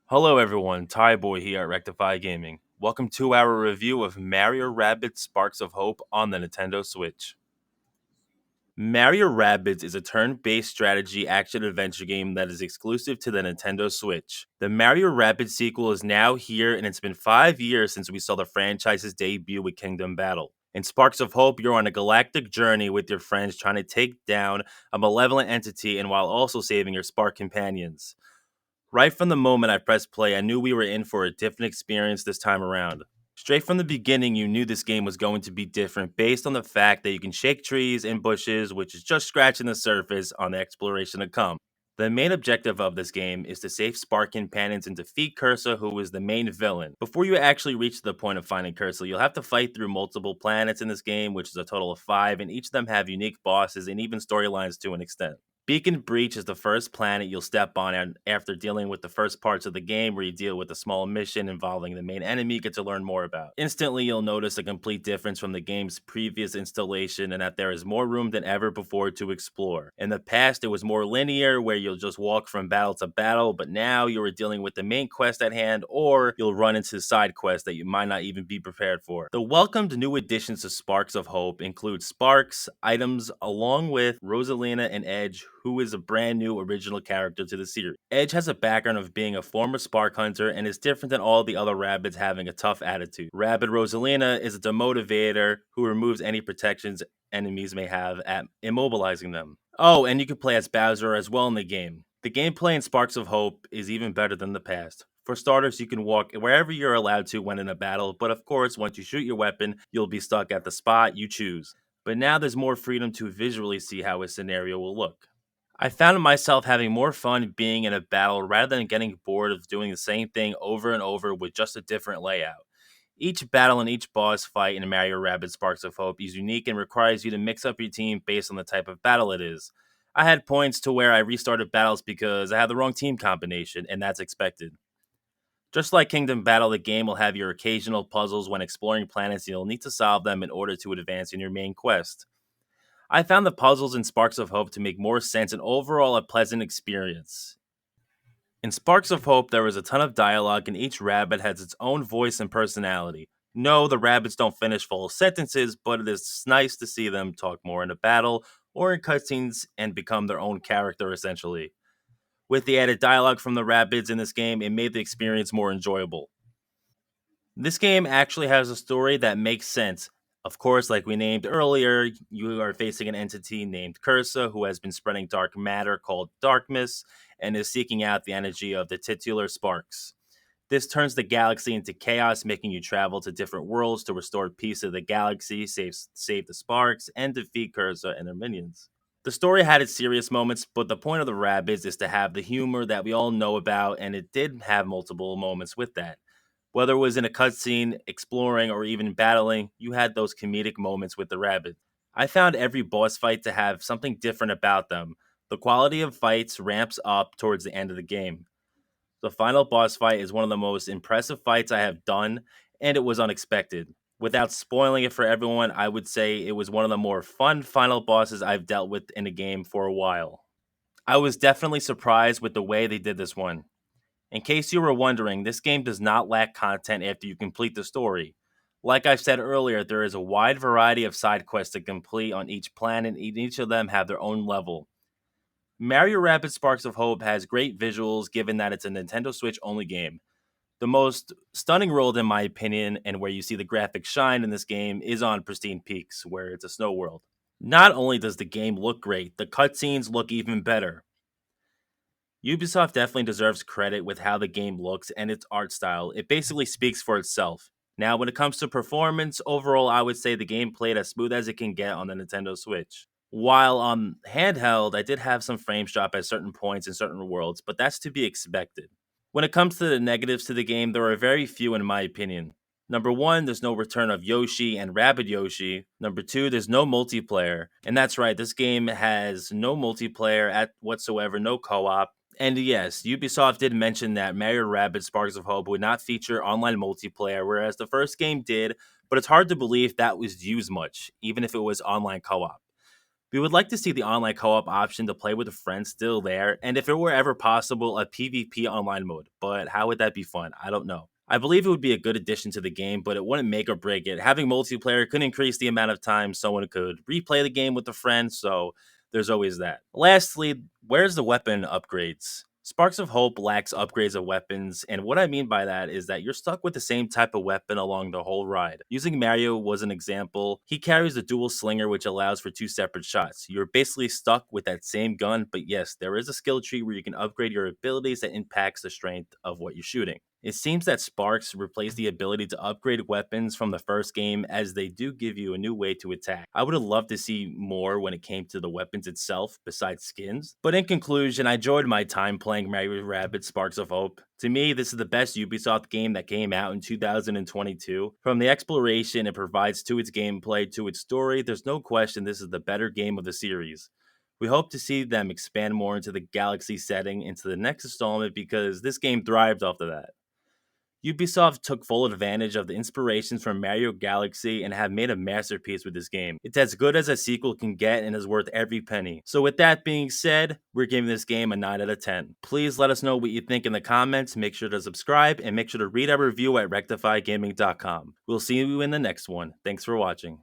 Hello everyone, Ty Boy here at Rectify Gaming. Welcome to our review of Mario Rabbids Sparks of Hope on the Nintendo Switch. Mario Rabbids is a turn-based strategy action-adventure game that is exclusive to the Nintendo Switch. The Mario Rabbids sequel is now here, and it's been 5 years since we saw the franchise's debut with Kingdom Battle. In Sparks of Hope, you're on a galactic journey with your friends trying to take down a malevolent entity and while also saving your Spark companions. Right from the moment I pressed play, I knew we were in for a different experience this time around. Straight from the beginning, you knew this game was going to be different based on the fact that you can shake trees and bushes, which is just scratching the surface on the exploration to come. The main objective of this game is to save Spark companions and defeat Cursa, who is the main villain. Before you actually reach the point of finding Cursa, you'll have to fight through multiple planets in this game, which is a total of 5, and each of them have unique bosses and even storylines to an extent. Beacon Breach is the first planet you'll step on after dealing with the first parts of the game where you deal with a small mission involving the main enemy you get to learn more about. Instantly, you'll notice a complete difference from the game's previous installation and that there is more room than ever before to explore. In the past, it was more linear where you'll just walk from battle to battle, but now you are dealing with the main quest at hand or you'll run into side quests that you might not even be prepared for. The welcomed new additions to Sparks of Hope include Sparks, items, along with Rosalina and Edge, who is a brand new original character to the series. Edge has a background of being a former Spark Hunter and is different than all the other Rabbids having a tough attitude. Rabbid Rosalina is a demotivator who removes any protections enemies may have at immobilizing them. Oh, and you can play as Bowser as well in the game. The gameplay in Sparks of Hope is even better than the past. For starters, you can walk wherever you're allowed to when in a battle, but of course, once you shoot your weapon, you'll be stuck at the spot you choose. But now there's more freedom to visually see how a scenario will look. I found myself having more fun being in a battle rather than getting bored of doing the same thing over and over with just a different layout. Each battle and each boss fight in Mario Rabbids Sparks of Hope is unique and requires you to mix up your team based on the type of battle it is. I had points to where I restarted battles because I had the wrong team combination, and that's expected. Just like Kingdom Battle, the game will have your occasional puzzles when exploring planets, and you'll need to solve them in order to advance in your main quest. I found the puzzles in Sparks of Hope to make more sense and overall a pleasant experience. In Sparks of Hope, there is a ton of dialogue, and each rabbit has its own voice and personality. No, the rabbits don't finish full sentences, but it is nice to see them talk more in a battle or in cutscenes and become their own character essentially. With the added dialogue from the rabbits in this game, it made the experience more enjoyable. This game actually has a story that makes sense. Of course, like we named earlier, you are facing an entity named Cursa who has been spreading dark matter called Darkness and is seeking out the energy of the titular sparks. This turns the galaxy into chaos, making you travel to different worlds to restore peace of the galaxy, save the sparks, and defeat Cursa and their minions. The story had its serious moments, but the point of the Rabbids is to have the humor that we all know about, and it did have multiple moments with that. Whether it was in a cutscene, exploring, or even battling, you had those comedic moments with the rabbit. I found every boss fight to have something different about them. The quality of fights ramps up towards the end of the game. The final boss fight is one of the most impressive fights I have done, and it was unexpected. Without spoiling it for everyone, I would say it was one of the more fun final bosses I've dealt with in a game for a while. I was definitely surprised with the way they did this one. In case you were wondering, this game does not lack content after you complete the story. Like I said earlier, there is a wide variety of side quests to complete on each planet, and each of them have their own level. Mario Rabbids Sparks of Hope has great visuals given that it's a Nintendo Switch only game. The most stunning world, in my opinion, and where you see the graphics shine in this game, is on Pristine Peaks, where it's a snow world. Not only does the game look great, the cutscenes look even better. Ubisoft definitely deserves credit with how the game looks and its art style. It basically speaks for itself. Now, when it comes to performance, overall, I would say the game played as smooth as it can get on the Nintendo Switch. While on handheld, I did have some frames drop at certain points in certain worlds, but that's to be expected. When it comes to the negatives to the game, there are very few in my opinion. Number one, there's no return of Yoshi and Rabbid Yoshi. Number two, there's no multiplayer. And that's right, this game has no multiplayer at whatsoever, no co-op. And yes, Ubisoft did mention that Mario Rabbids Sparks of Hope would not feature online multiplayer, whereas the first game did, but it's hard to believe that was used much, even if it was online co-op. We would like to see the online co-op option to play with a friend still there, and if it were ever possible, a PvP online mode. But how would that be fun? I don't know. I believe it would be a good addition to the game, but it wouldn't make or break it. Having multiplayer could increase the amount of time someone could replay the game with a friend, so there's always that. Lastly, where's the weapon upgrades? Sparks of Hope lacks upgrades of weapons, and what I mean by that is that you're stuck with the same type of weapon along the whole ride. Using Mario was an example, he carries a dual slinger which allows for 2 separate shots. You're basically stuck with that same gun, but yes, there is a skill tree where you can upgrade your abilities that impacts the strength of what you're shooting. It seems that Sparks replaced the ability to upgrade weapons from the first game, as they do give you a new way to attack. I would have loved to see more when it came to the weapons itself, besides skins. But in conclusion, I enjoyed my time playing Mario Rabbids Sparks of Hope. To me, this is the best Ubisoft game that came out in 2022. From the exploration it provides to its gameplay to its story, there's no question this is the better game of the series. We hope to see them expand more into the Galaxy setting into the next installment, because this game thrived off of that. Ubisoft took full advantage of the inspirations from Mario Galaxy and have made a masterpiece with this game. It's as good as a sequel can get and is worth every penny. So with that being said, we're giving this game a 9 out of 10. Please let us know what you think in the comments, make sure to subscribe, and make sure to read our review at rectifygaming.com. We'll see you in the next one. Thanks for watching.